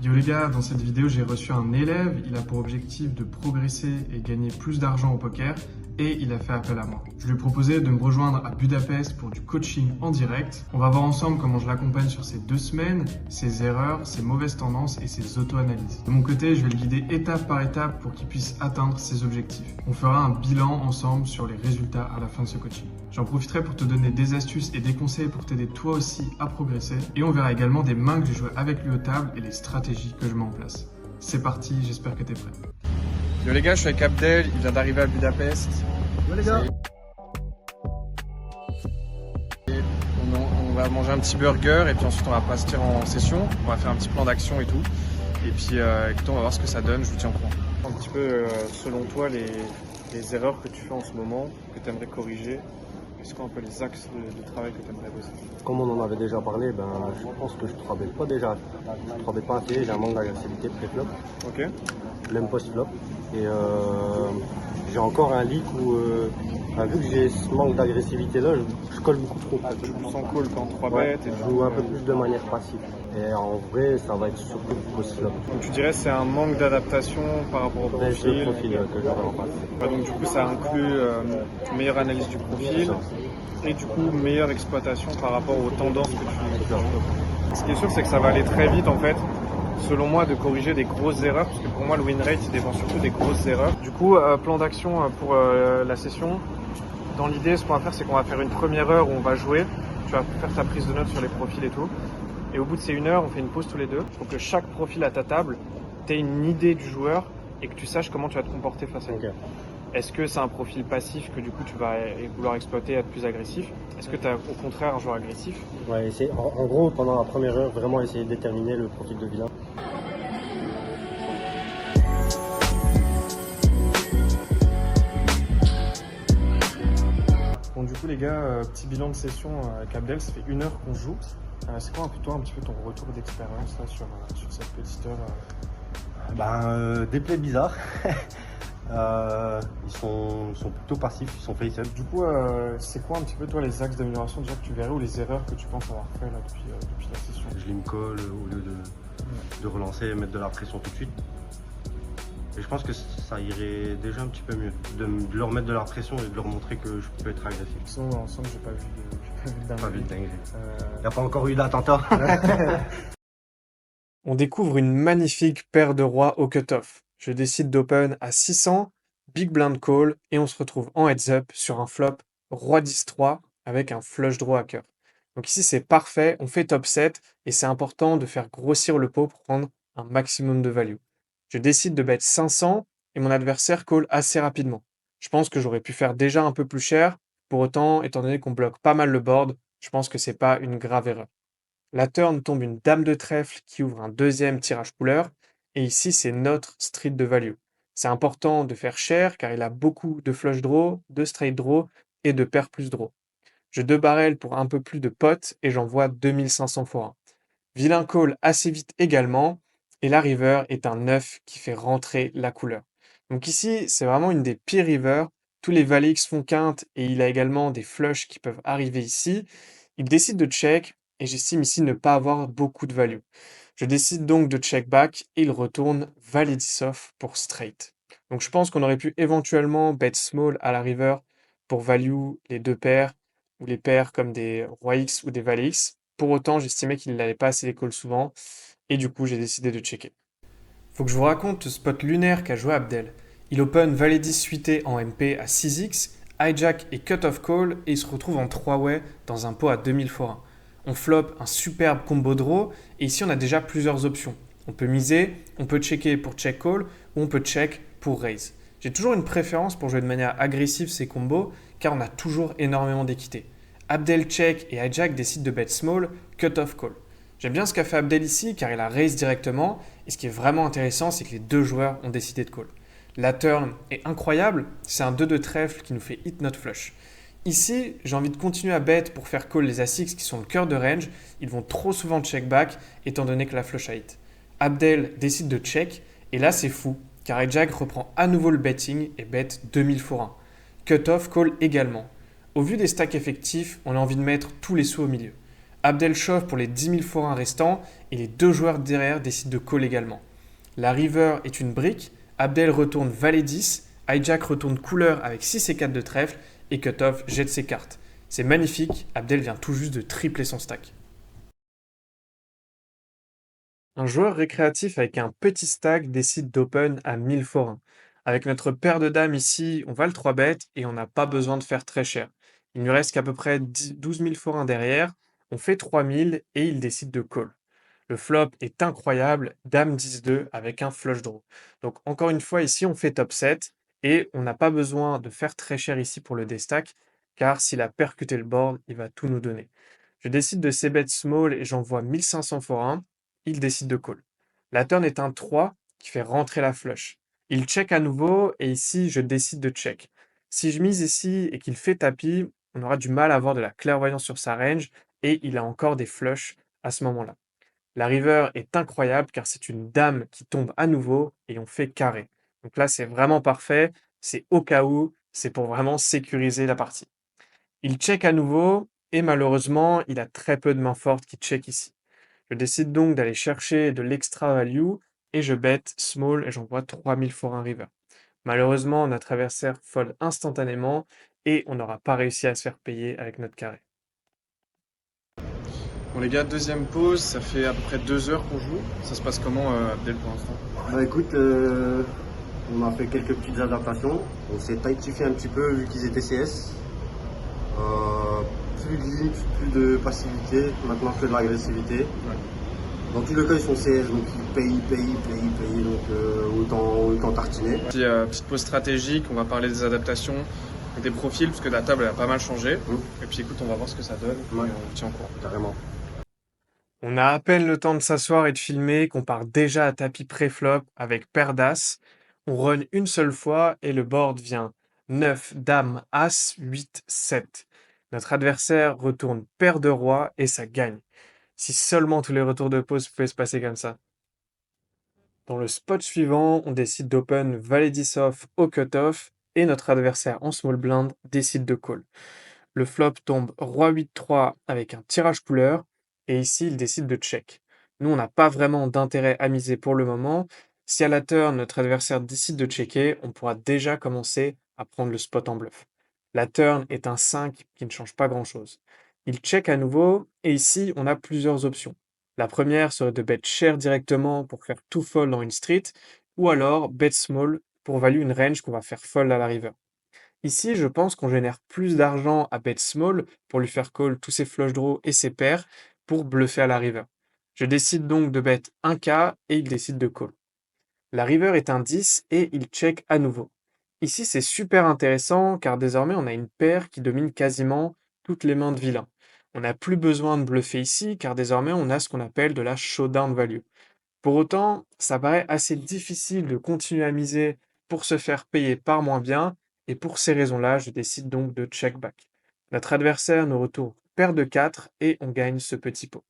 Yo les gars, dans cette vidéo j'ai reçu un élève, il a pour objectif de progresser et gagner plus d'argent au poker et il a fait appel à moi. Je lui ai proposé de me rejoindre à Budapest pour du coaching en direct. On va voir ensemble comment je l'accompagne sur ces 2 semaines, ses erreurs, ses mauvaises tendances et ses auto-analyses. De mon côté, je vais le guider étape par étape pour qu'il puisse atteindre ses objectifs. On fera un bilan ensemble sur les résultats à la fin de ce coaching. J'en profiterai pour te donner des astuces et des conseils pour t'aider toi aussi à progresser. Et on verra également des mains que j'ai jouées avec lui aux tables et les stratégies que je mets en place. C'est parti, j'espère que t'es prêt. Yo les gars, je suis avec Abdel, il vient d'arriver à Budapest. Yo les gars. On va manger un petit burger et puis ensuite on va partir en session. On va faire un petit plan d'action et tout. Et puis écoute, on va voir ce que ça donne, je vous tiens au courant. Un petit peu selon toi les erreurs que tu fais en ce moment, que tu aimerais corriger. Est-ce qu'on a un peu les axes de travail que tu aimerais bosser? Comme on en avait déjà parlé, je pense que je ne travaille pas déjà. Je ne travaille pas assez, j'ai un manque d'agressivité pré-flop, Ok. même post-flop. Et j'ai encore un leak où, vu que j'ai ce manque d'agressivité là, je colle beaucoup trop. Tu pousses en call quand 3 Ouais, bêtes et je joue un peu plus de manière passive. Et en vrai, ça va être surtout post-flop. Donc tu dirais que c'est un manque d'adaptation par rapport au C'est profil. le profil que j'aurai en face. Ouais, donc du coup ça inclut meilleure analyse du profil et du coup meilleure exploitation par rapport aux tendances que tu as. Ce qui est sûr c'est que ça va aller très vite en fait, selon moi, de corriger des grosses erreurs, parce que pour moi le win rate il dépend surtout des grosses erreurs. Du coup plan d'action pour la session, dans l'idée ce qu'on va faire c'est qu'on va faire une première heure où on va jouer, tu vas faire ta prise de notes sur les profils et tout. Et au bout de ces 1 heure, on fait une pause tous les deux pour que chaque profil à ta table, tu aies une idée du joueur et que tu saches comment tu vas te comporter face à lui. Okay. Est-ce que c'est un profil passif que du coup tu vas vouloir exploiter, être plus agressif? Est-ce que tu as au contraire un joueur agressif? Ouais, en gros, pendant la première heure, vraiment essayer de déterminer le profil de vilain. Bon du coup les gars, petit bilan de session avec Abdel, ça fait 1 heure qu'on joue. C'est quoi un petit peu ton retour d'expérience là, sur cette petite heure? Des plays bizarres. Ils sont plutôt passifs, ils sont face-up. Du coup, c'est quoi un petit peu toi les axes d'amélioration déjà que tu verrais ou les erreurs que tu penses avoir fait là depuis la session? Je lim call au lieu de relancer et mettre de la pression tout de suite. Et je pense que ça irait déjà un petit peu mieux de leur mettre de la pression et de leur montrer que je peux être agressif. Sinon, ensemble, j'ai pas vu de dinguerie. Il n'y a pas encore eu d'attentat. On découvre une magnifique paire de rois au cut-off. Je décide d'open à 600, big blind call, et on se retrouve en heads-up sur un flop roi 10-3 avec un flush draw à cœur. Donc ici, c'est parfait, on fait top 7, et c'est important de faire grossir le pot pour prendre un maximum de value. Je décide de bet 500, et mon adversaire call assez rapidement. Je pense que j'aurais pu faire déjà un peu plus cher, pour autant, étant donné qu'on bloque pas mal le board, je pense que c'est pas une grave erreur. La turn tombe une dame de trèfle qui ouvre un deuxième tirage couleur, et ici c'est notre street de value. C'est important de faire cher car il a beaucoup de flush draw, de straight draw et de pair plus draw. Je 2 barrels pour un peu plus de potes et j'envoie 2500 forains. Vilain call assez vite également, et la river est un 9 qui fait rentrer la couleur. Donc ici c'est vraiment une des pires rivers, tous les valets X font quinte et il a également des flushs qui peuvent arriver ici. Il décide de check, et j'estime ici ne pas avoir beaucoup de value. Je décide donc de check back et il retourne valet 10 off pour straight. Donc je pense qu'on aurait pu éventuellement bet small à la river pour value les 2 paires ou les paires comme des rois X ou des valets X. Pour autant, j'estimais qu'il n'allait pas assez les calls souvent et du coup j'ai décidé de checker. Faut que je vous raconte le spot lunaire qu'a joué Abdel. Il open valet 10 suité en MP à 6x, hijack et cut-off call et il se retrouve en 3-way dans un pot à 2000 forains. On flop un superbe combo draw et ici on a déjà plusieurs options. On peut miser, on peut checker pour check call ou on peut check pour raise. J'ai toujours une préférence pour jouer de manière agressive ces combos car on a toujours énormément d'équité. Abdel check et hijack décident de bet small, cut-off call. J'aime bien ce qu'a fait Abdel ici car il a raise directement et ce qui est vraiment intéressant c'est que les 2 joueurs ont décidé de call. La turn est incroyable, c'est un 2 de trèfle qui nous fait hit not flush. Ici, j'ai envie de continuer à bet pour faire call les As-X qui sont le cœur de range. Ils vont trop souvent check back étant donné que la flush a hit. Abdel décide de check et là c'est fou car hijack reprend à nouveau le betting et bet 2000 forains. Cut-off call également. Au vu des stacks effectifs, on a envie de mettre tous les sous au milieu. Abdel chauffe pour les 10 000 forains restants et les deux joueurs derrière décident de call également. La river est une brique, Abdel retourne valet 10, hijack retourne couleur avec 6 et 4 de trèfle et cutoff jette ses cartes. C'est magnifique, Abdel vient tout juste de tripler son stack. Un joueur récréatif avec un petit stack décide d'open à 1000 forains. Avec notre paire de dames ici, on va le 3 bet et on n'a pas besoin de faire très cher. Il ne reste qu'à peu près 12 000 forains derrière, on fait 3000 et il décide de call. Le flop est incroyable, dame 10-2 avec un flush draw. Donc encore une fois ici on fait top 7 et on n'a pas besoin de faire très cher ici pour le destack car s'il a percuté le board, il va tout nous donner. Je décide de c-bet small et j'envoie 1500 forains, il décide de call. La turn est un 3 qui fait rentrer la flush. Il check à nouveau et ici je décide de check. Si je mise ici et qu'il fait tapis, on aura du mal à avoir de la clairvoyance sur sa range et il a encore des flushs à ce moment-là. La river est incroyable car c'est une dame qui tombe à nouveau et on fait carré. Donc là, c'est vraiment parfait. C'est au cas où, c'est pour vraiment sécuriser la partie. Il check à nouveau et malheureusement, il a très peu de mains fortes qui check ici. Je décide donc d'aller chercher de l'extra value et je bet small et j'envoie 3000 forains river. Malheureusement, notre adversaire fold instantanément et on n'aura pas réussi à se faire payer avec notre carré. Bon les gars, deuxième pause, ça fait à peu près 2 heures qu'on joue. Ça se passe comment Abdel pour l'instant? Bah écoute, on a fait quelques petites adaptations. On s'est tightifié un petit peu vu qu'ils étaient CS. Plus de limite, plus de passivité, maintenant que de l'agressivité. Ouais. Dans tous les cas, ils sont CS, donc ils payent, donc autant tartiner. Petite pause stratégique, on va parler des adaptations et des profils parce que la table elle a pas mal changé. Et puis écoute, on va voir ce que ça donne. Ouais. Et on vous tient au courant. Carrément. On a à peine le temps de s'asseoir et de filmer qu'on part déjà à tapis pré-flop avec paire d'as. On run une seule fois et le board vient 9, dame, as, 8, 7. Notre adversaire retourne paire de roi et ça gagne. Si seulement tous les retours de pause pouvaient se passer comme ça. Dans le spot suivant, on décide d'open valet 10 off au cutoff et notre adversaire en small blind décide de call. Le flop tombe roi 8-3 avec un tirage couleur et ici il décide de check. Nous on n'a pas vraiment d'intérêt à miser pour le moment. Si à la turn notre adversaire décide de checker, on pourra déjà commencer à prendre le spot en bluff. La turn est un 5 qui ne change pas grand chose. Il check à nouveau et ici on a plusieurs options. La première serait de bet cher directement pour faire tout fold dans une street ou alors bet small pour value une range qu'on va faire fold à la river. Ici, je pense qu'on génère plus d'argent à bet small pour lui faire call tous ses flush draws et ses paires pour bluffer à la river. Je décide donc de bet 1K et il décide de call. La river est un 10 et il check à nouveau. Ici, c'est super intéressant car désormais on a une paire qui domine quasiment toutes les mains de vilain. On n'a plus besoin de bluffer ici car désormais on a ce qu'on appelle de la showdown value. Pour autant, ça paraît assez difficile de continuer à miser pour se faire payer par moins bien, et pour ces raisons-là, je décide donc de check back. Notre adversaire nous retourne paire de 4 et on gagne ce petit pot.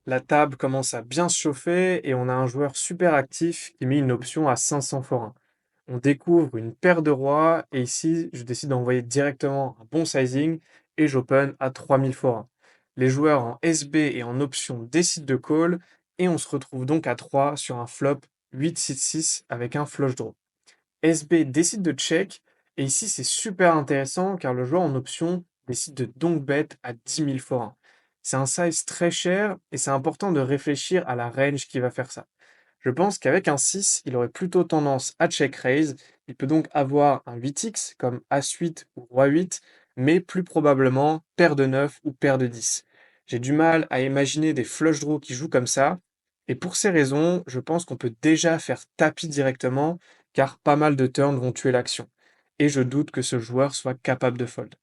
La table commence à bien se chauffer et on a un joueur super actif qui met une option à 500 forains. On découvre une paire de rois et ici, je décide d'envoyer directement un bon sizing et j'open à 3000 forains. Les joueurs en SB et en option décident de call et on se retrouve donc à 3 sur un flop 8-6-6 avec un flush draw. SB décide de check et ici c'est super intéressant car le joueur en option décide de donc bet à 10 000 forains. C'est un size très cher et c'est important de réfléchir à la range qui va faire ça. Je pense qu'avec un 6, il aurait plutôt tendance à check raise. Il peut donc avoir un 8x comme As-8 ou Roi-8, mais plus probablement paire de 9 ou paire de 10. J'ai du mal à imaginer des flush draws qui jouent comme ça. Et pour ces raisons, je pense qu'on peut déjà faire tapis directement, car pas mal de turns vont tuer l'action. Et je doute que ce joueur soit capable de fold.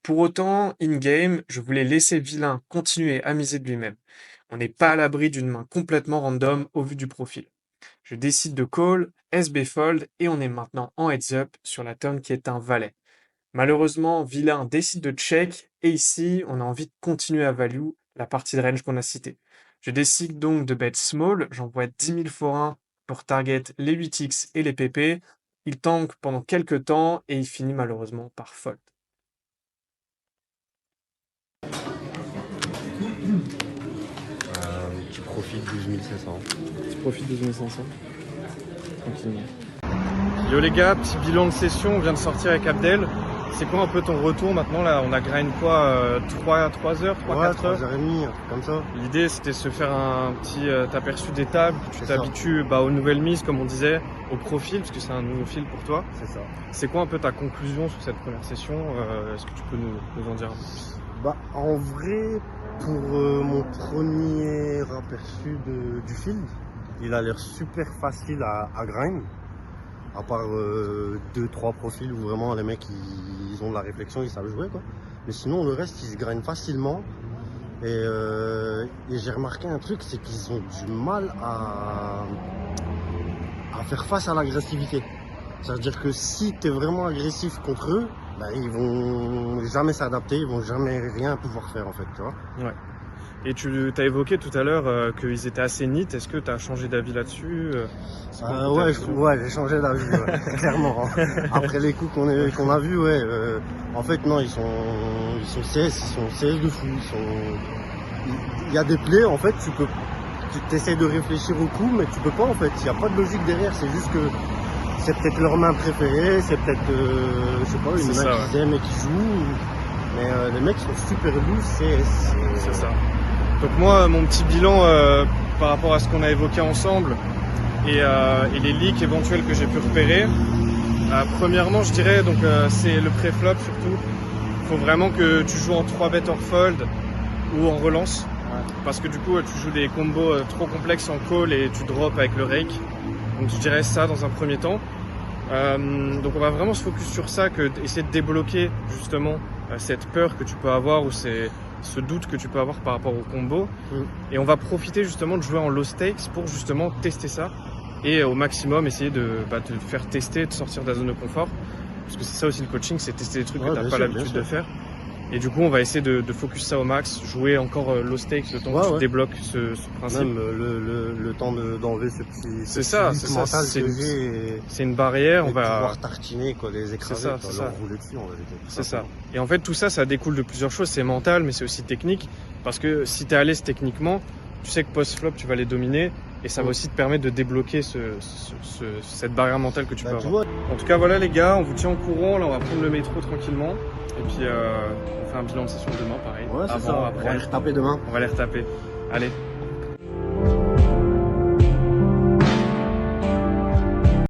Pour autant, in-game, je voulais laisser Vilain continuer à miser de lui-même. On n'est pas à l'abri d'une main complètement random au vu du profil. Je décide de call, SB fold et on est maintenant en heads up sur la turn qui est un valet. Malheureusement, Vilain décide de check et ici on a envie de continuer à value la partie de range qu'on a citée. Je décide donc de bet small, j'envoie 10 000 forains pour target les 8x et les PP. Il tank pendant quelques temps et il finit malheureusement par fold. profite 12 500. Tu profites de 2500. Tranquillement. Yo les gars, petit bilan de session, on vient de sortir avec Abdel. C'est quoi un peu ton retour maintenant là? On a grind quoi 3 heures, 4 heures? 3h30, comme ça. L'idée c'était de se faire un petit aperçu des tables, que tu C'est ça. t'habitues aux nouvelles mises comme on disait, au profil, parce que c'est un nouveau fil pour toi. C'est ça. C'est quoi un peu ta conclusion sur cette première session? Est-ce que tu peux nous en dire un peu plus? Bah, en vrai, pour mon premier aperçu du field, il a l'air super facile à grind. À part 2-3 profils où vraiment les mecs ils ont de la réflexion, ils savent jouer quoi. Mais sinon le reste ils se grind facilement. Et j'ai remarqué un truc, c'est qu'ils ont du mal à faire face à l'agressivité. C'est-à-dire que si tu es vraiment agressif contre eux, bah, ils vont jamais s'adapter, ils vont jamais rien pouvoir faire en fait, tu vois. Ouais. Et tu as évoqué tout à l'heure qu'ils étaient assez neat. Est-ce que tu as changé d'avis là-dessus? Ouais, j'ai changé d'avis, ouais, clairement. Hein. Après les coups qu'on a vus, ouais. En fait, non, ils sont CS de fou. Il y a des plays, en fait, tu essaies de réfléchir au coup, mais tu peux pas, en fait. Il n'y a pas de logique derrière. C'est juste que c'est peut-être leur main préférée, c'est peut-être, je sais pas, une main qu'ils aiment et qui joue. Mais les mecs sont super doux, c'est ça. Donc moi, mon petit bilan par rapport à ce qu'on a évoqué ensemble et les leaks éventuels que j'ai pu repérer. Premièrement, je dirais, donc c'est le pré-flop surtout. Il faut vraiment que tu joues en 3 bet or fold ou en relance. Ouais. Parce que du coup, tu joues des combos trop complexes en call et tu drops avec le rake. Donc je dirais ça dans un premier temps. Donc on va vraiment se focus sur ça, essayer de débloquer justement cette peur que tu peux avoir ou ce doute que tu peux avoir par rapport au combo. Et on va profiter justement de jouer en low stakes pour justement tester ça et au maximum essayer de te faire tester, de sortir de la zone de confort. Parce que c'est ça aussi le coaching, c'est tester des trucs que tu n'as pas l'habitude de faire. Et du coup, on va essayer de focus ça au max, jouer encore low stakes le temps que tu débloques ce principe. Même le temps d'enlever ce petit mental c'est une barrière, on va pouvoir tartiner quoi, les écraser, leur rouler dessus en vérité. C'est ça. Et en fait, tout ça, ça découle de plusieurs choses. C'est mental, mais c'est aussi technique. Parce que si tu es à l'aise techniquement, tu sais que post-flop, tu vas les dominer. Et ça va aussi te permettre de débloquer cette barrière mentale que tu peux avoir. En tout cas, voilà les gars, on vous tient au courant. Là, on va prendre le métro tranquillement. Et puis, on fait un bilan de session demain, pareil. Ouais, c'est ça. Après. On va les retaper demain. On va les retaper. Allez.